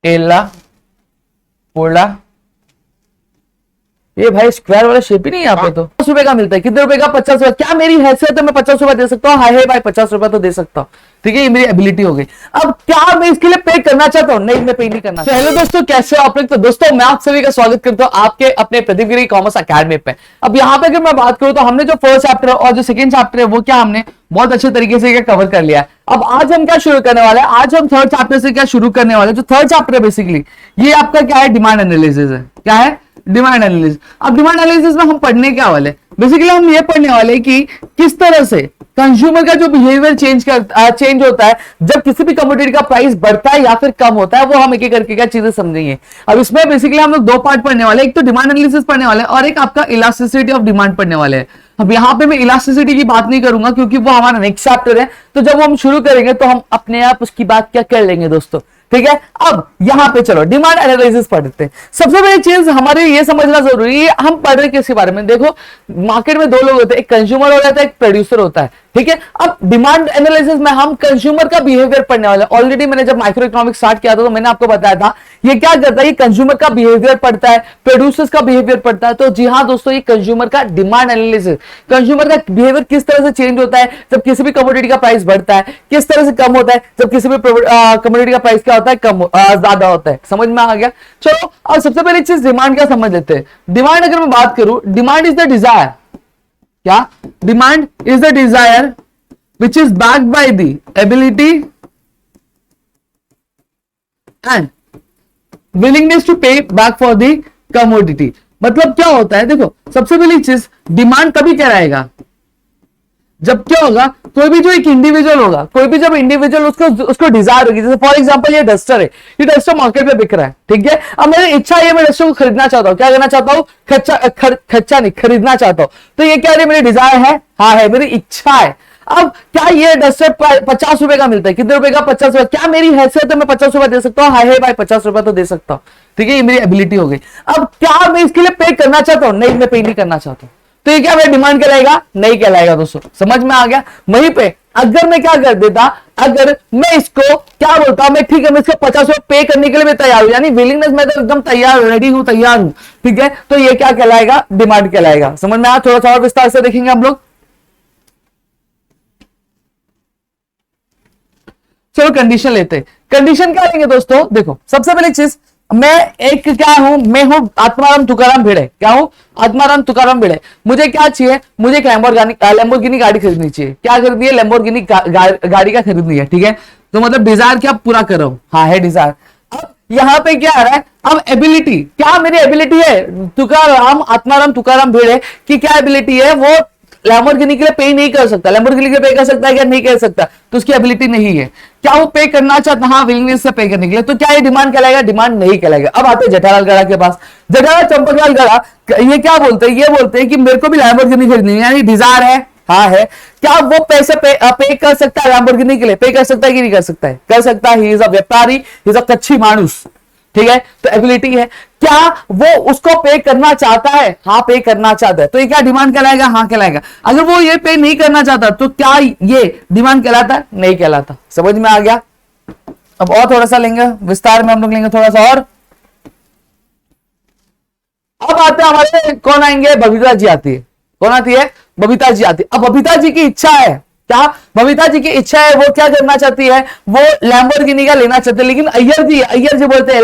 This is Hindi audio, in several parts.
एला पोला, ये भाई स्क्वायर वाला शेप ही नहीं है यहाँ पे। तो 50 रुपए का मिलता है, कितने रुपए का? 50 रुपए। क्या मेरी हैसियत है मैं 50 रुपए दे सकता हूँ? हाय हाय भाई 50 रुपए तो दे सकता हूँ, ठीक है, ये मेरी एबिलिटी हो गई। अब क्या मैं इसके लिए पे करना चाहता हूँ? नहीं, मैं पे नहीं करना। हेलो दोस्तों, कैसे हो आप लोग? तो दोस्तों मैं आप सभी का स्वागत करता हूँ आपके अपने प्रदीप गिरी कॉमर्स अकेडमी पे। अब यहाँ पे अगर मैं बात करूँ तो हमने जो फर्स्ट चैप्टर और जो सेकंड चैप्टर है वो क्या हमने बहुत अच्छे तरीके से कवर कर लिया है। अब आज हम क्या शुरू करने वाले हैं? आज हम थर्ड चैप्टर से क्या शुरू करने वाले हैं? जो थर्ड चैप्टर है बेसिकली ये आपका क्या है? डिमांड एनालिसिस है। क्या है? Demand analysis. अब डिमांड एनालिसिस में हम पढ़ने क्या वाले? बेसिकली हम ये पढ़ने वाले कि किस तरह से कंज्यूमर का जो बिहेवियर चेंज होता है जब किसी भी कमोडिटी का प्राइस बढ़ता है या फिर कम होता है, वो हम एक एक करके क्या चीजें समझेंगे। अब इसमें बेसिकली हम लोग दो पार्ट पढ़ने वाले हैं, एक तो डिमांड एनालिसिस पढ़ने वाले हैं और एक आपका इलास्टिसिटी ऑफ डिमांड पढ़ने वाले हैं। अब यहाँ पे मैं इलास्टिसिटी की बात नहीं करूंगा क्योंकि वो हमारा नेक्स्ट चैप्टर है, तो जब हम शुरू करेंगे तो हम अपने आप उसकी बात क्या कर लेंगे दोस्तों, ठीक है। अब यहां पे चलो डिमांड एनालिसिस पढ़ते हैं। सबसे पहली चीज हमारे ये समझना जरूरी है, हम पढ़ रहे किसके बारे में? देखो मार्केट में दो लोग होते हैं, एक कंज्यूमर होता है, एक प्रोड्यूसर होता है, ठीक है। अब डिमांड एनालिसिस में हम कंज्यूमर का बिहेवियर पढ़ने वाले हैं। ऑलरेडी मैंने जब माइक्रो इकोनॉमिक्स स्टार्ट किया था तो मैंने आपको बताया था ये क्या करता है, ये कंज्यूमर का बिहेवियर पढ़ता है, प्रोड्यूसर्स का बिहेवियर पढ़ता है। तो जी हाँ दोस्तों, ये कंज्यूमर का डिमांड एनालिसिस, कंज्यूमर का बिहेवियर किस तरह से चेंज होता है जब किसी भी कमोडिटी का प्राइस बढ़ता है, किस तरह से कम होता है जब किसी भी कमोडिटी का प्राइस क्या होता है? कम ज्यादा होता है। समझ में आ गया? चलो अब सबसे पहली चीज डिमांड क्या समझ लेते हैं। डिमांड अगर मैं बात करूं, डिमांड इज द डिजायर। क्या? Demand is the Dzire which is backed by the ability and willingness to pay back for the commodity। मतलब क्या होता है? देखो सबसे पहली चीज, डिमांड तभी कहलाएगा जब क्या होगा, कोई भी जो एक इंडिविजुअल होगा, कोई भी जब इंडिविजुअल उसको डिजायर होगी। जैसे फॉर एग्जांपल ये डस्टर है, ये डस्टर मार्केट में बिक रहा है, ठीक है। अब मेरी इच्छा है मैं डस्टर को खरीदना चाहता हूँ। क्या करना चाहता हूँ? खर्चा नहीं, खरीदना चाहता हूँ। तो ये क्या है? मेरी डिजायर है? हाँ है, मेरी इच्छा है। अब क्या ये डस्टर 50 रुपए का मिलता है? कितने रुपए का? 50 रुपए। क्या मेरी हैसियत है मैं 50 रुपए दे सकता हूँ? हाय हाय भाई 50 रुपए तो दे सकता हूँ, ठीक है, ये मेरी एबिलिटी हो गई। अब क्या मैं इसके लिए पे करना चाहता हूँ? नहीं, मैं पे नहीं करना चाहता हूँ। तो ये क्या मेरा डिमांड कहलाएगा? नहीं कहलाएगा दोस्तों। समझ में आ गया? वहीं पे अगर मैं क्या कर देता, अगर मैं इसको क्या बोलता हूं, मैं ठीक है मैं इसको 50 रुपए पे करने के लिए मैं तैयार हूं, यानी विलिंगनेस में तो एकदम तैयार, रेडी हूं, तैयार हूं, ठीक है, तो ये क्या कहलाएगा? डिमांड कहलाएगा। समझ में आया? थोड़ा सा और विस्तार से देखेंगे हम लोग। चलो कंडीशन लेते हैं। कंडीशन क्या लेंगे दोस्तों? देखो सबसे पहली चीज, मैं एक क्या हूं? मैं हूं आत्माराम तुकाराम भिड़े। क्या हूं? आत्माराम तुकाराम भिड़े। मुझे क्या चाहिए? मुझे एक लैम्बोर्गिनी गाड़ी खरीदनी चाहिए। क्या खरीदनी है? लैम्बोर्गिनी गाड़ी का खरीदनी है, ठीक है। तो मतलब डिजायर क्या पूरा करो? हाँ है डिजायर। अब यहाँ पे क्या आ रहा है? अब एबिलिटी, क्या मेरी एबिलिटी है? तुकाराम आत्माराम तुकाराम भिड़े की क्या एबिलिटी है? वो लैम्बोर्गिनी के लिए पे नहीं कर सकता। लैम्बोर्गिनी के लिए पे कर सकता है क्या? नहीं कर सकता, तो उसकी एबिलिटी नहीं है। क्या वो पे करना चाहता? हाँ, विलिंगनेस से पे करने के लिए। तो क्या ये डिमांड कहलाएगा? डिमांड नहीं कहलाएगा। अब आते जेठालाल गड़ा के पास। जेठालाल चंपकलाल गड़ा ये क्या बोलते हैं? ये बोलते हैं कि मेरे को भी लैम्बोर्गिनी खरीदनी है, यानी डिजायर है, हाँ है। क्या वो पैसे पे कर सकता है लैम्बोर्गिनी के लिए? पे कर सकता है कि नहीं कर सकता है? कर सकता है। ही इज अ व्यापारी, ही इज अ कच्ची मानुस, ठीक है, तो एबिलिटी है। क्या वो उसको पे करना चाहता है? हाँ पे करना चाहता है। तो ये क्या डिमांड कहलाएगा? हाँ कहलाएगा। अगर वो ये पे नहीं करना चाहता तो क्या ये डिमांड कहलाता है? नहीं कहलाता। समझ में आ गया? अब और थोड़ा सा लेंगे, विस्तार में हम लोग लेंगे थोड़ा सा और। अब आते हैं हमारे, कौन आएंगे? बबीता जी आती है। कौन आती है? बबीता जी आती है। अब बबीता जी की इच्छा है, क्या बबीता जी की इच्छा है? वो क्या करना चाहती है? वो लैम्बोर्गिनी का लेना चाहते हैं, लेकिन अय्यर जी बोलते हैं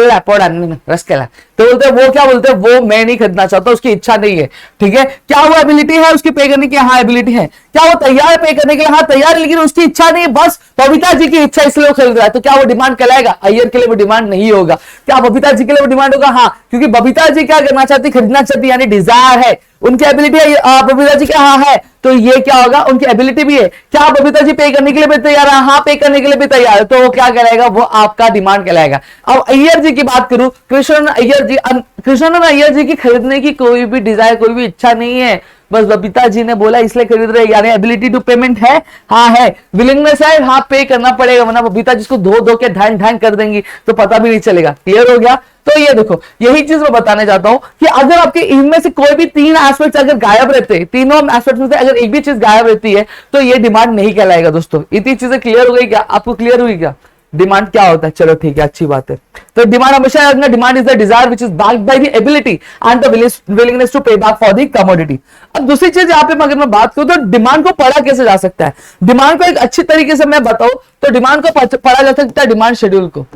रस कहला, तो बोलते हैं वो क्या बोलते हैं? वो मैं नहीं खरीदना चाहता, उसकी इच्छा नहीं है, ठीक है। क्या वो एबिलिटी है उसकी पे करने की? हाँ एबिलिटी है। क्या वो तैयार है पे करने के लिए? हाँ तैयार है, लेकिन उसकी इच्छा नहीं है, बस बबीता जी की इच्छा इसलिए वो खरीद रहा है। तो क्या वो डिमांड कहलाएगा? अय्यर के लिए वो डिमांड नहीं होगा। क्या बबीता जी के लिए वो डिमांड होगा? हाँ, क्योंकि बबीता जी क्या करना चाहती? खरीदना चाहती, यानी डिजायर है, उनकी एबिलिटी है। बबीता जी क्या? हाँ है, तो ये क्या होगा? उनकी एबिलिटी भी है। क्या बबीता जी पे करने के लिए भी तैयार है? हाँ पे करने के लिए भी तैयार है, तो वो क्या कहलाएगा? वो आपका डिमांड कहलाएगा। अब अय्यर जी की बात करूं, कृष्ण अय्यर जी की खरीदने की कोई भी डिजायर, कोई भी इच्छा नहीं है, बस बबीता जी ने बोला इसलिए खरीद रहे, यानी एबिलिटी टू पेमेंट है, हाँ है, विलिंगनेस है, हाँ पे करना पड़ेगा, वरना बबीता जिसको धो के ढांग कर देंगी तो पता भी नहीं चलेगा। क्लियर हो गया? तो ये देखो, यही चीज मैं बताने चाहता हूं कि अगर आपके इनमें से कोई भी तीन एस्पेक्ट्स अगर गायब रहते हैं, तीनों एस्पेक्ट्स में से अगर एक भी चीज गायब रहती है तो ये डिमांड नहीं कहलाएगा दोस्तों। इतनी चीजें क्लियर हो गई क्या? आपको क्लियर हुई क्या? डिमांड क्या होता है, चलो ठीक है, अच्छी बात है। तो डिमांड हमेशा याद रखना, demand is the desire which is backed by the ability and the willingness to pay back for the commodity. अब दूसरी चीज यहाँ पे अगर मैं बात करूं तो डिमांड को पढ़ा कैसे जा सकता है, डिमांड को एक अच्छी तरीके से मैं बताऊं तो डिमांड को पढ़ा जा सकता है डिमांड शेड्यूल को।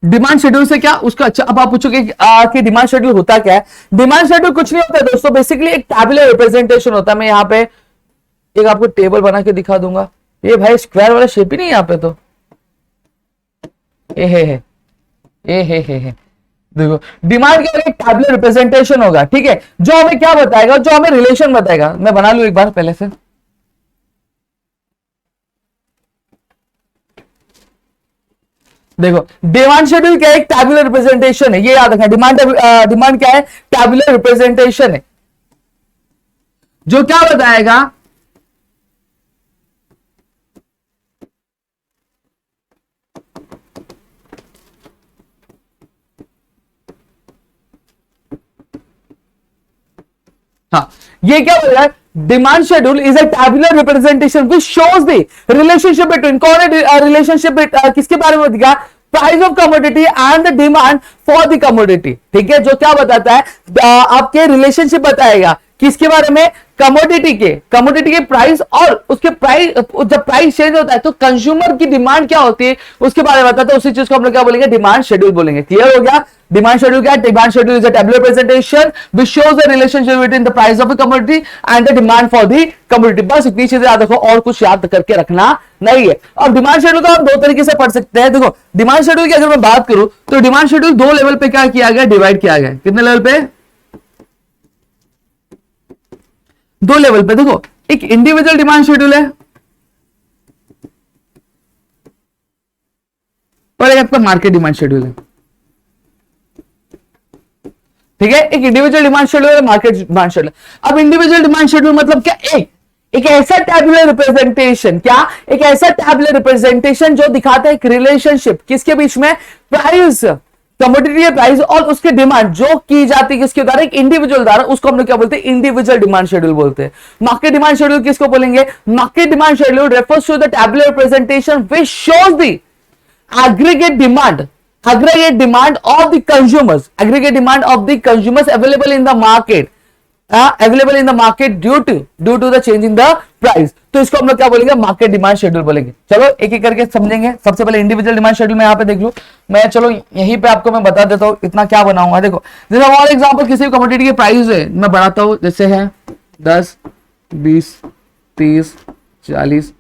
डिमांड शेड्यूल से क्या उसका, अच्छा अब आप पूछोगे कि डिमांड शेड्यूल होता क्या है। डिमांड शेड्यूल कुछ नहीं होता है दोस्तों, बेसिकली एक टैबुलर रिप्रेजेंटेशन होता है। मैं यहाँ पे एक आपको टेबल बना के दिखा दूंगा। ये भाई स्क्वायर वाला शेप ही नहीं है यहाँ पे, तो ये है देखो डिमांड के एक टैबुलर रिप्रेजेंटेशन होगा, ठीक है, जो हमें क्या बताएगा, जो हमें रिलेशन बताएगा। मैं बना लू एक बार पहले से। देखो डिमांड शेड्यूल क्या है, एक टैबुलर रिप्रेजेंटेशन है, ये याद रखना। डिमांड क्या है, टैबुलर रिप्रेजेंटेशन है, जो क्या बताएगा, हाँ ये क्या बोल रहा है, demand schedule is a tabular representation which shows the relationship between, कौन है रिलेशनशिप किसके बारे में दिखा, price of commodity and the demand for the commodity, ठीक है, जो क्या बताता है आपके रिलेशनशिप बताएगा किसके बारे में, कमोडिटी के प्राइस, और उसके प्राइस, जब प्राइस चेंज होता है तो कंज्यूमर की डिमांड क्या होती है उसके बारे में बताता है। उसी चीज को हम लोग क्या बोलेंगे, डिमांड शेड्यूल बोलेंगे। क्लियर हो गया, डिमांड शेड्यूल क्या है, demand schedule is a tabular representation which shows the relationship between the price of the commodity and the demand for the commodity. बस इतनी चीजें याद रखो, और कुछ याद करके रखना नहीं है। अब डिमांड शेड्यूल को हम दो तरीके से पढ़ सकते हैं। देखो डिमांड शेड्यूल की अगर मैं बात करूं तो डिमांड शेड्यूल दो लेवल पे क्या किया गया, डिवाइड किया गया। कितने लेवल पे, दो लेवल पे। देखो एक इंडिविजुअल डिमांड शेड्यूल है और एक आपका मार्केट डिमांड शेड्यूल है, ठीक है, एक इंडिविजुअल डिमांड शेड्यूल है, मार्केट डिमांड शेड्यूल। अब इंडिविजुअल डिमांड शेड्यूल मतलब क्या, एक ऐसा टैबुलर रिप्रेजेंटेशन, क्या एक ऐसा टैबुलर रिप्रेजेंटेशन जो दिखाता है एक रिलेशनशिप किसके बीच में, प्राइस, कमोडिटी प्राइस और उसके डिमांड जो की जाती है किसके द्वारा, एक इंडिविजुअल द्वारा, उसको हम लोग क्या बोलते हैं, इंडिविजुअल डिमांड शेड्यूल बोलते हैं। मार्केट डिमांड शेड्यूल किसको बोलेंगे, market demand schedule refers to the tabular representation which shows the aggregate demand of the consumers, aggregate demand of the consumers available in the market, due to the change in the price। तो इसको हम लोग क्या बोलेंगे, मार्केट डिमांड शेड्यूल बोलेंगे। चलो एक एक करके समझेंगे। सबसे पहले इंडिविजुअल डिमांड शेड्यूल में यहाँ पे देख लू मैं, चलो यहीं पे आपको मैं बता देता हूँ, इतना क्या बनाऊंगा। देखो जैसे फॉर एग्जांपल किसी भी कमोडिटी की प्राइस है, मैं बढ़ाता हूँ, जैसे है 10, 20, 30, 40,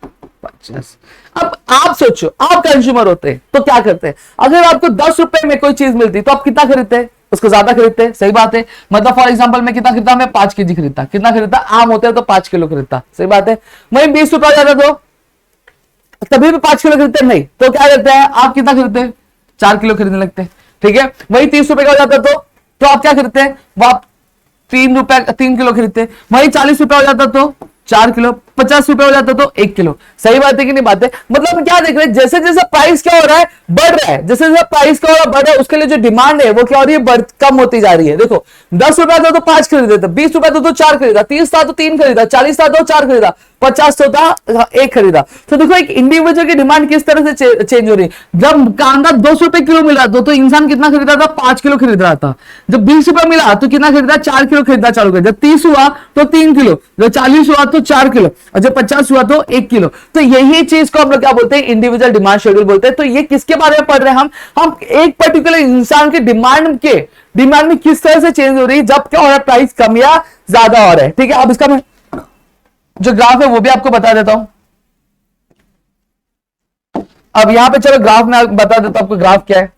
50। अब आप सोचो, आप कंज्यूमर होते हैं तो क्या करते हैं, अगर आपको 10 रुपए में कोई चीज मिलती तो आप कितना खरीदते हैं, उसको ज्यादा खरीदते हैं, सही बात है। मतलब फॉर एग्जांपल मैं कितना खरीदता, मैं 5 केजी खरीदता, कितना खरीदता, आम होते हैं तो 5 किलो खरीदता, सही बात है। वही 20 रुपया ज्यादा तो तभी भी 5 किलो खरीदते नहीं, तो क्या करते हैं आप, कितना खरीदते हैं, 4 किलो खरीदने लगते हैं, ठीक है। वही 30 रुपए का हो जाता तो आप क्या खरीदते हैं, वो आप 3 किलो खरीदते हैं। वही 40 रुपया हो जाता तो 4 किलो, 50 रुपए हो जाता तो 1 किलो। सही बात है कि नहीं बात है, मतलब क्या देख रहे हैं, जैसे जैसे प्राइस क्या हो रहा है, बढ़ रहा है, जैसे जैसे प्राइस क्या हो रहा है, बढ़ रहा है, उसके लिए जो डिमांड है वो क्या हो रही है, कम होती जा रही है। देखो 10 रुपया था तो 5 खरीदे थे, 20 रुपया था तो 4 खरीदा, 30 था तो 3 खरीदा, 40 था तो 4 खरीदा, 50 तो था 1 खरीदा। तो देखो एक इंडिविजुअल की डिमांड किस तरह से चेंज हो रही है। जब कांदा 200 रुपए किलो मिला तो इंसान कितना खरीदा था, 5 किलो खरीद रहा था। जब 20 रुपया मिला तो कितना खरीदा, 4 किलो खरीदना चालू कर। जब 30 हुआ तो 3 किलो, जब 40 हुआ तो 4 किलो, और जब 50 हुआ तो 1 किलो। तो यही चीज को हम लोग क्या बोलते हैं, इंडिविजुअल डिमांड शेड्यूल बोलते हैं। तो ये किसके बारे में पढ़ रहे हैं हम एक पर्टिकुलर इंसान के डिमांड में किस तरह से चेंज हो रही है, जब क्या हो रहा है, प्राइस कम या ज्यादा हो रहा है, ठीक है। अब इसका मैं जो ग्राफ है वो भी आपको बता देता हूं। अब यहां पे चलो ग्राफ में बता देता हूं आपको ग्राफ क्या है।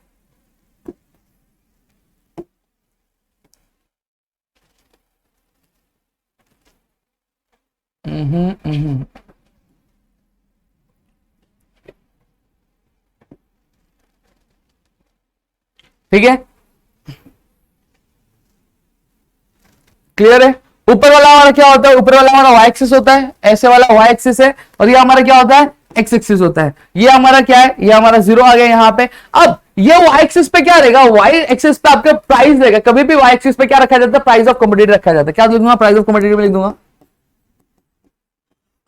ठीक है, क्लियर है। ऊपर वाला हमारा क्या होता है, ऊपर वाला हमारा वाई एक्सिस होता है, ऐसे वाला वाई एक्सिस है, और ये हमारा क्या होता है, एक्स एक्सिस होता है। ये हमारा क्या है, ये हमारा 0 आ गया यहाँ पे। अब ये वाई एक्सिस पे क्या रहेगा, वाई एक्सिस पे आपका प्राइस रहेगा। कभी भी वाई एक्सिस पे क्या रखा जाता है, प्राइस ऑफ कमोडिटी रखा जाता है। क्या लिख दूंगा, प्राइस ऑफ कमोडिटी में लिख दूंगा।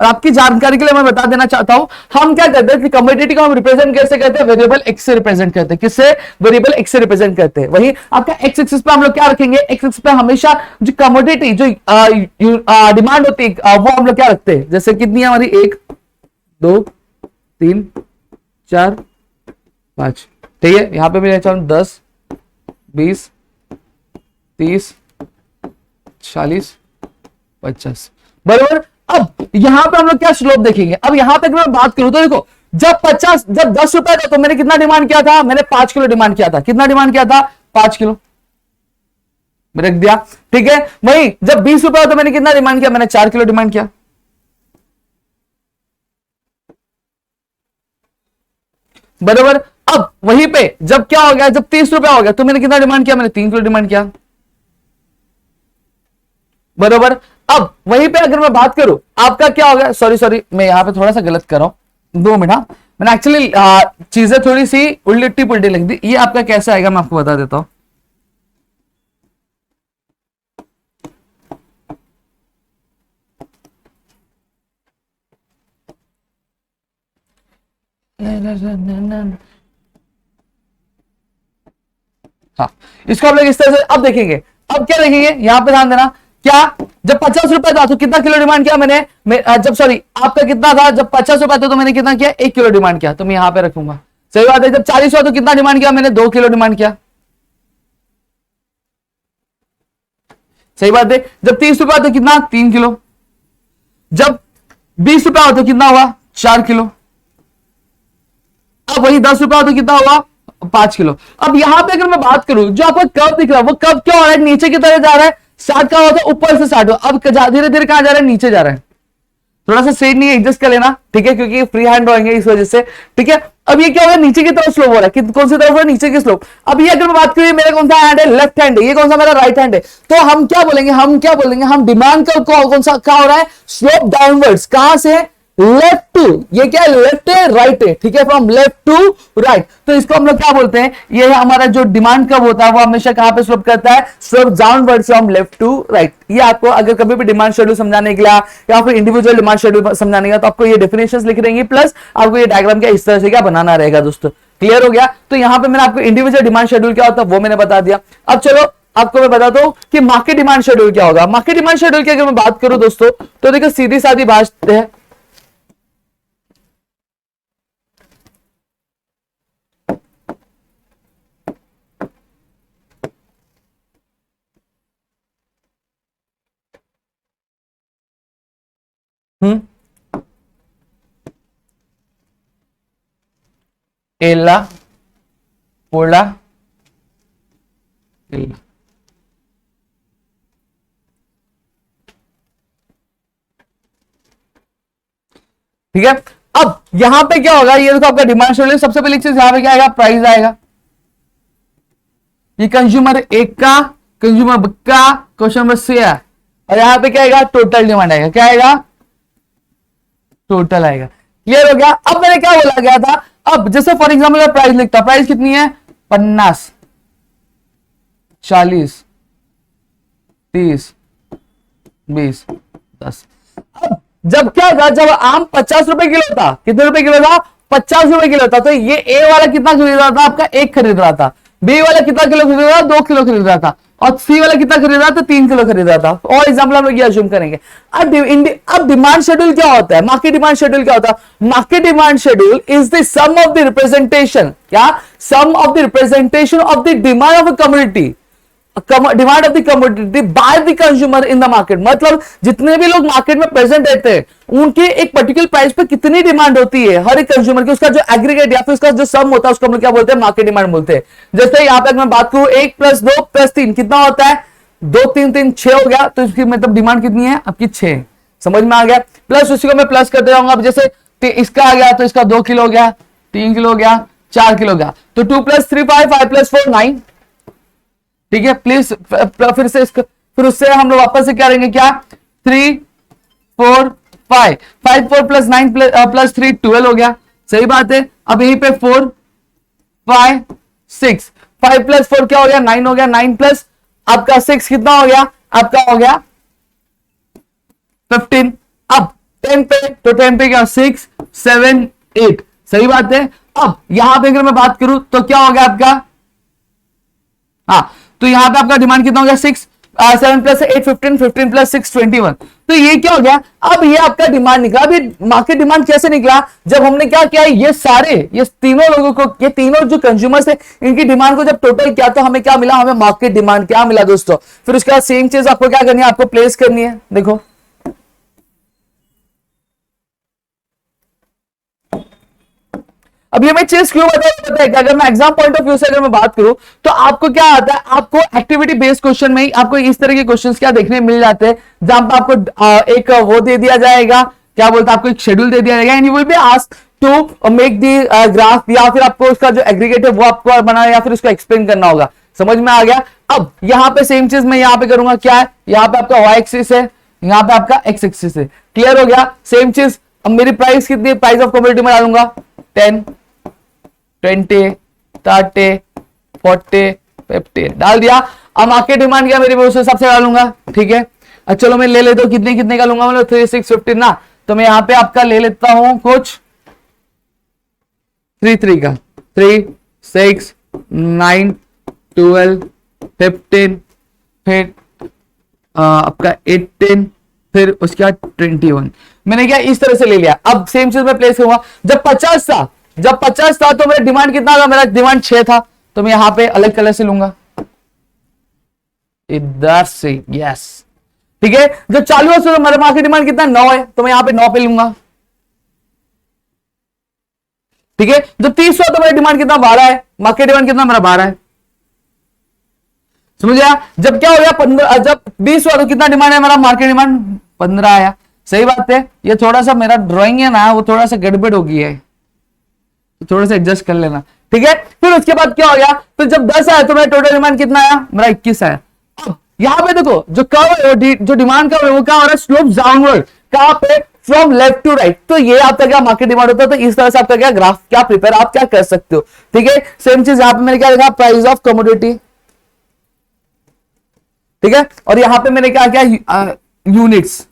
और आपकी जानकारी के लिए मैं बता देना चाहता हूं, हम क्या करते हैं कि कमोडिटी को हम रिप्रेजेंट कैसे करते हैं, वेरिएबल एक्स से रिप्रेजेंट करते हैं। किससे? वेरिएबल एक्स से रिप्रेजेंट करते हैं। वही आपका एक्स एक्सिस पे हम लोग क्या रखेंगे, एक्स एक्सिस पे हमेशा जो कमोडिटी जो डिमांड होती है वो हम लोग क्या रखते हैं, जैसे कितनी है हमारी 1 2 3 4 5, ठीक है। यहां पे मैं लेता हूं 10 20 30 40 50, बराबर। अब यहां पे हम लोग क्या स्लोप देखेंगे। अब यहां पे मैं बात करूं तो देखो, जब 10 रुपए था तो मैंने कितना डिमांड किया था, मैंने 5 किलो डिमांड किया था। कितना डिमांड किया था? 5 किलो रख दिया, ठीक है। वही जब 20 रुपए तो मैंने कितना डिमांड किया, मैंने 4 किलो डिमांड किया, बराबर। अब वहीं पे जब क्या हो गया, जब 30 रुपए हो गया तो मैंने कितना डिमांड किया, मैंने 3 किलो डिमांड किया, बराबर। अब वहीं पे अगर मैं बात करूं आपका क्या हो गया, सॉरी मैं यहां पे थोड़ा सा गलत कर रहा हूं, 2 मिनट। मैंने एक्चुअली चीजें थोड़ी सी उल्टी पुल्टी लिख दी। ये आपका कैसे आएगा मैं आपको बता देता हूं। हाँ, इसको हम लोग इस तरह से अब देखेंगे। अब क्या देखेंगे, यहां पे ध्यान देना, क्या जब 50 रुपए था तो कितना किलो डिमांड किया मैंने, जब सॉरी आपका कितना था, जब 50 रुपए था तो मैंने कितना किया, 1 किलो डिमांड किया, तो मैं यहां पे रखूंगा। सही बात है। जब 40 हुआ तो कितना डिमांड किया मैंने, 2 किलो डिमांड किया। सही बात है। जब 30 रुपए तो कितना, 3 किलो। जब 20 रुपए हो तो कितना हुआ, 4 किलो। अब वही 10 रुपए हो तो कितना हुआ, 5 किलो। अब यहां पे अगर मैं बात करूं, जो आपको कर्व दिख रहा है वो कर्व क्या हो रहा है, नीचे की तरफ जा रहा है। स्टार्ट का होता है ऊपर से स्टार्ट हो, अब धीरे धीरे कहां जा रहा है, नीचे जा रहा है। थोड़ा सा स्ट्रेट नहीं एडजस्ट कर लेना, ठीक है, क्योंकि फ्री हैंड ड्राइंग है इस वजह से, ठीक है। अब ये क्या हो रहा है, नीचे की तरफ स्लोप हो रहा है। कौन सी तरफ हो रहा है, नीचे की स्लोप। अब ये अगर मैं बात करूं, मेरा कौन सा हैंड है, लेफ्ट हैंड है, ये कौन सा मेरा राइट हैंड है। तो हम क्या बोलेंगे, हम डिमांड का कौन सा क्या हो रहा है, स्लोप डाउनवर्ड्स। कहां से, लेफ्ट टू, ये क्या है, लेफ्ट है राइट है, ठीक है, फ्रॉम लेफ्ट टू राइट। तो इसको हम लोग क्या बोलते हैं, ये हमारा जो डिमांड कर्व होता है वो हमेशा कहां पे स्लोप करता है, slope downward from left to right. ये आपको अगर कभी भी डिमांड शेड्यूल समझाने के लिए या फिर इंडिविजुअल डिमांड शेड्यूल समझाने के लिए, तो आपको ये डेफिनेशंस लिख रहेंगी, प्लस आपको ये डायग्राम क्या इस तरह से क्या बनाना रहेगा दोस्तों। क्लियर हो गया। तो यहां पे मैंने आपको इंडिविजुअल डिमांड शेड्यूल क्या होता है वो मैंने बता दिया। अब चलो आपको मैं बताता हूं कि मार्केट डिमांड शेड्यूल क्या होगा। मार्केट डिमांड शेड्यूल की अगर मैं बात करूं दोस्तों, तो देखो सीधी सादी बात है, एला पोला एला, ठीक है। अब यहां पे क्या होगा, ये देखो आपका डिमांड शेड्यूल, सबसे पहली चीज यहां पे क्या आएगा, प्राइस आएगा। ये कंज्यूमर एक का, कंज्यूमर बी का, क्वेश्चन नंबर सी है। और यहां पे क्या आएगा, टोटल डिमांड आएगा। क्या आएगा, टोटल आएगा। क्लियर हो गया। अब मैंने क्या बोला गया था, अब जैसे फॉर एग्जाम्पल प्राइस लिखता, प्राइस कितनी है, 50 40 30 20 10। अब जब क्या था, जब आम 50 रुपए किलो था, कितने रुपए किलो था, 50 रुपए किलो था, तो ये ए वाला कितना खरीद रहा था, आपका 1 खरीद रहा था। बी वाला कितना किलो खरीद रहा था, 2 किलो खरीद रहा था। और सी वाला कितना खरीद रहा था, 3 किलो खरीद रहा था। और एग्जाम्पल हम लोग ये अज्यूम करेंगे। अब डिमांड शेड्यूल क्या होता है, मार्केट डिमांड शेड्यूल क्या होता है, market demand schedule is the sum of the representation, क्या, sum of the representation of the demand of a community, demand of the commodity by the consumer in the market. मतलब जितने भी लोग मार्केट में प्रेजेंट रहते हैं, उनके एक पर्टिकुलर प्राइस पे कितनी डिमांड होती है हर एक कंज्यूमर की, उसका जो एग्रीगेट या फिर उसका जो सम होता है उसको हम क्या बोलते हैं, मार्केट डिमांड बोलते हैं। जैसे यहां पे मैं बात करूं 1 + 2 + 3 कितना होता है, 2 3 3 6 हो गया। तो इसकी मतलब डिमांड कितनी है आपकी, 6। समझ में आ गया। प्लस उसी को मैं प्लस करते जाऊंगा। अब जैसे इसका आ गया तो इसका 2 किलो हो गया, 3 किलो हो गया, 4 किलो हो गया। तो 2 + 3 5 5 + 4 9, ठीक है। प्लीज फिर से फिर उससे हम लोग वापस से क्या करेंगे, क्या 3 4 5 5 4 + 9 + 3 12 हो गया। सही बात है। अब यहीं पे 4 5 6 5 + 4 क्या हो गया, 9 हो गया। 9 प्लस आपका 6 कितना हो गया, आपका हो गया 15। अब 10 पे, तो 10 पे क्या 6 7 8, सही बात है। अब यहां पे अगर मैं बात करूं तो क्या हो गया आपका, हाँ तो यहां पे आपका डिमांड कितना हो गया 6 7 प्लस 8 15, 15 प्लस 6 21, तो ये क्या हो गया, अब ये आपका डिमांड निकला। अभी मार्केट डिमांड कैसे निकला, जब हमने क्या किया, ये तीनों लोगों को, ये तीनों जो कंज्यूमर्स है इनकी डिमांड को जब टोटल किया तो हमें क्या मिला, हमें मार्केट डिमांड क्या मिला दोस्तों। फिर उसके बाद सेम चीज आपको क्या करनी है, आपको प्लेस करनी है। देखो अब ये मैं चीज क्यों पता है कि अगर मैं एग्जाम पॉइंट ऑफ व्यू से अगर मैं बात करूं तो आपको क्या आता है, आपको एक्टिविटी बेस्ड क्वेश्चन में ही आपको इस तरह के क्वेश्चंस क्या देखने मिल जाते हैं, जहां पर आपको एक वो दे दिया जाएगा, क्या बोलते हैं, आपको एक शेड्यूल दे दिया जाएगा and you will be asked to make the graph, या फिर आपको उसका जो एग्रीगेट है वो आपको बनाना या फिर उसको एक्सप्लेन करना होगा। समझ में आ गया। अब यहां पे सेम चीज मैं यहां पे करूंगा, क्या है, यहां पे आपका वाई एक्सिस है, यहां पे आपका एक्स एक्सिस है। क्लियर हो गया। सेम चीज अब मेरी प्राइस कितनी, प्राइस ऑफ कमोडिटी में डालूंगा 10 20 30 40 50 डाल दिया। अब मार्केट डिमांड क्या मेरी, उस हिसाब से डालूंगा। ठीक है, अब चलो मैं ले लेता हूं, कितने कितने का लूंगा, मतलब 3 6 15 ना, तो मैं यहां पे आपका ले लेता हूं कुछ 3 3 का, 3 6 9 12 15, फिर आपका 18, फिर उसके बाद 21। मैंने क्या इस तरह से ले लिया। अब सेम चीज में प्लेस करूंगा। जब 50 था तो मेरा डिमांड कितना था, मेरा डिमांड 6 था, तो मैं यहां पे अलग कलर से लूंगा इधर से। यस ठीक है। जब 40 तो मेरा मार्केट डिमांड कितना 9 है, तो मैं यहां पे 9 पे लूंगा। ठीक है। जब 30 हुआ तो मेरा डिमांड कितना 12 है, मार्केट डिमांड कितना मेरा 12 है। समझ गया। जब क्या हो गया 15, जब 20 हुआ तो कितना डिमांड है मेरा, मार्केट डिमांड 15 आया। सही बात है। ये थोड़ा सा मेरा ड्राइंग है ना, वो थोड़ा सा गड़बड़ हो गई है, तो थोड़ा सा एडजस्ट कर लेना। ठीक है। फिर उसके बाद क्या हो गया, तो जब 10 आया तो मेरा टोटल डिमांड कितना आया, मेरा 21 आया। अब यहां पे देखो जो कर्व है, जो डिमांड कर्व है वो क्या हो रहा है, स्लोप डाउनवर्ड। कहां पे, फ्रॉम लेफ्ट टू राइट। तो ये आपका क्या मार्केट डिमांड होता है, तो इस तरह से आपका क्या ग्राफ क्या प्रिपेयर आप क्या कर सकते हो। ठीक है। सेम चीज यहां पे मैंने क्या लिखा, प्राइस ऑफ कमोडिटी। ठीक है। और यहां पे मैंने क्या किया, यूनिट्स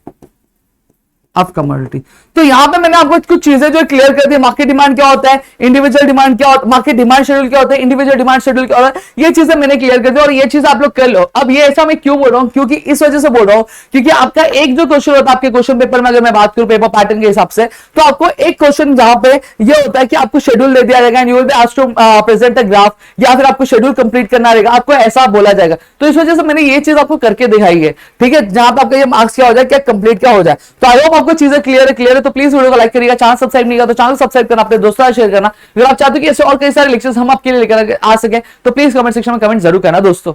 ऑफ कमोडिटी। तो यहां पे मैंने आपको कुछ चीजें जो क्लियर कर दी, मार्केट डिमांड क्या होता है, इंडिविजुअल डिमांड क्या होता है, मार्केट डिमांड शेड्यूल क्या होता है, इंडिविजुअल डिमांड शेड्यूल क्या होता है, ये चीजें मैंने क्लियर कर दी और ये चीज आप लोग कर लो। अब ये ऐसा मैं क्यों बोल रहा हूं, क्योंकि इस वजह से बोल रहा हूं क्योंकि आपका एक जो क्वेश्चन होता है आपके क्वेश्चन पेपर में, अगर मैं बात करूं पेपर पैटर्न के हिसाब से, तो आपको एक क्वेश्चन जहां पे ये होता है कि आपको शेड्यूल दे दिया जाएगा and you will be asked to present a graph, या फिर आपको शेड्यूल कंप्लीट करना रहेगा, आपको ऐसा बोला जाएगा। तो इस वजह से मैंने ये चीज आपको करके दिखाई है। ठीक है। जहां पे आपका ये मार्क्स क्या हो जाए, क्या कंप्लीट क्या हो जाए। तो आई होप आपको चीजें क्लियर है। तो प्लीज वीडियो को लाइक करिएगा, चैनल सब्सक्राइब नहीं किया तो चैनल सब्सक्राइब करना, अपने दोस्तों से शेयर करना। अगर आप चाहते हो कि ऐसे और कई सारे लेक्चर्स हम आपके लिए लेकर आ सके तो प्लीज कमेंट सेक्शन में कमेंट जरूर करना दोस्तों।